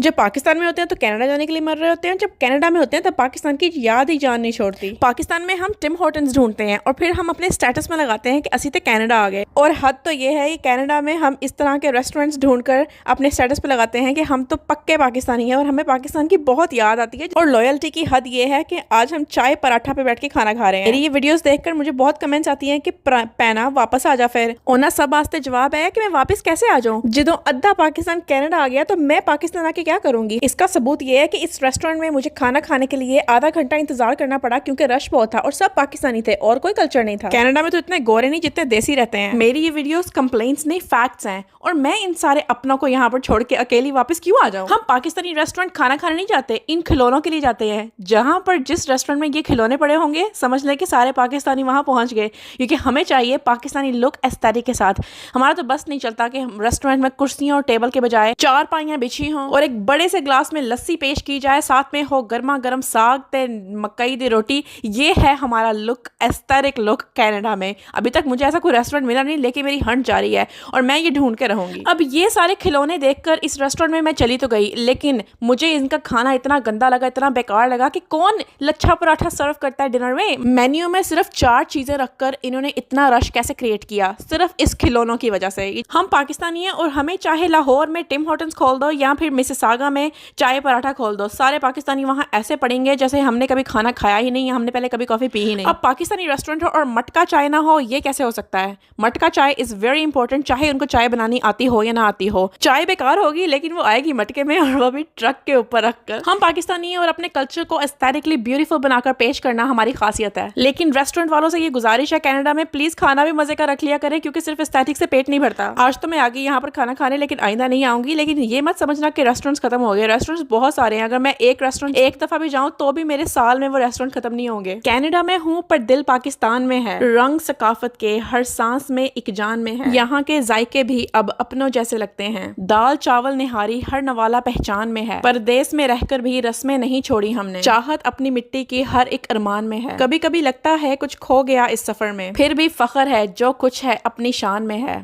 जब पाकिस्तान में होते हैं तो कनाडा जाने के लिए मर रहे होते हैं, जब कनाडा में होते हैं तब पाकिस्तान की याद ही जान नहीं छोड़ती। पाकिस्तान में हम टिम हॉर्टन्स ढूंढते हैं और फिर हम अपने स्टेटस में लगाते हैं कि असी तो कनाडा आ गए। और हद तो ये है कि कनाडा में हम इस तरह के रेस्टोरेंट्स ढूंढकर अपने स्टेटस पे लगाते हैं कि हम तो पक्के पाकिस्तानी हैं और हमें पाकिस्तान की बहुत याद आती है। और लॉयल्टी की हद ये है कि आज हम चाय पराठा पे बैठ के खाना खा रहे हैं। मेरी ये वीडियोस देखकर मुझे बहुत कमेंट्स आती हैं कि पैना वापस आ जा। फिर ओना सब वास्ते जवाब है कि मैं वापस कैसे आ जाऊं, जदों अद्धा पाकिस्तान कनाडा आ गया तो मैं पाकिस्तान आके क्या करूंगी। इसका सबूत ये है कि इस रेस्टोरेंट में मुझे खाना खाने के लिए आधा घंटा इंतजार करना पड़ा क्योंकि रश बहुत था और सब पाकिस्तानी थे और कोई कल्चर नहीं था। कनाडा में तो इतने गोरे नहीं जितने देसी रहते हैं। मेरी ये वीडियोस कंप्लेंट्स नहीं फैक्ट्स हैं और मैं इन सारे अपनों को यहाँ पर छोड़ के अकेली वापस क्यों आ जाऊं। हम पाकिस्तानी रेस्टोरेंट खाना खाने नहीं जाते, इन खिलौनों के लिए जाते हैं। जहां पर जिस रेस्टोरेंट में ये खिलौने पड़े होंगे समझ लें कि सारे पाकिस्तानी वहां पहुंच गए, क्योंकि हमें चाहिए पाकिस्तानी लुक एस्थेटिक के साथ। हमारा तो बस नहीं चलता कि हम रेस्टोरेंट में कुर्सियों और टेबल के बजाय चार पाइयां बिछी हों और एक बड़े से ग्लास में लस्सी पेश की जाए, साथ में हो गर्मा गर्म साग ते मकई दी रोटी। ये है हमारा लुक, एस्थेटिक लुक कनाडा में। अभी तक मुझे ऐसा कोई रेस्टोरेंट मिला नहीं, लेकिन मेरी हंट जारी है और मैं ये ढूंढ के रहूंगी। अब ये सारे खिलौने देखकर इस रेस्टोरेंट में मैं चली तो गई, लेकिन मुझे इनका खाना इतना गंदा लगा, इतना बेकार लगा कि कौन लच्छा पराठा सर्व करता है डिनर में। मेन्यू में सिर्फ 4 चीजें रखकर इन्होंने इतना रश कैसे क्रिएट किया, सिर्फ इस खिलौनों की वजह से। हम पाकिस्तानी हैं और हमें चाहे लाहौर में टिम हॉर्टन्स खोल दो या फिर मिसिसागा में चाय पराठा खोल दो, सारे पाकिस्तानी वहां ऐसे पड़ेंगे जैसे हमने कभी खाना खाया ही नहीं, हमने पहले कभी कॉफी पी ही नहीं। अब पाकिस्तानी रेस्टोरेंट हो और मटका चाय ना हो, ये कैसे हो सकता है। मटका चाय इज वेरी इंपॉर्टेंट, चाहे उनको चाय बनानी आती हो या ना आती हो। चाय बेकार होगी लेकिन वो आएगी मटके में और वो भी ट्रक के ऊपर रखकर। हम पाकिस्तानी हैं और अपने कल्चर को एस्थेटिकली ब्यूटीफुल बनाकर पेश करना हमारी खासियत है। लेकिन रेस्टोरेंट वालों से ये गुजारिश है कनाडा में, प्लीज खाना भी मजे का रख लिया करें, क्योंकि सिर्फ एस्थेटिक से पेट नहीं भरता। आज तो मैं आ गई यहाँ पर खाना खाने, लेकिन आइंदा नहीं आऊंगी। लेकिन ये मत समझना कि रेस्टोरेंट्स खत्म हो गए, रेस्टोरेंट्स बहुत सारे हैं। अगर मैं एक रेस्टोरेंट एक दफा भी जाऊं तो भी मेरे साल में वो रेस्टोरेंट खत्म नहीं होंगे। कनाडा में हूँ पर दिल पाकिस्तान में है, रंग सकाफत के हर सांस में एक जान में है। यहाँ के जायके भी अब अपनों जैसे लगते हैं, दाल चावल निहारी हर नवाला पहचान में है। परदेश में रहकर भी रस्में नहीं छोड़ी हमने, चाहत अपनी मिट्टी की हर एक अरमान में है। कभी कभी लगता है कुछ खो गया इस सफर में, फिर भी फख्र है जो कुछ है अपनी शान में है।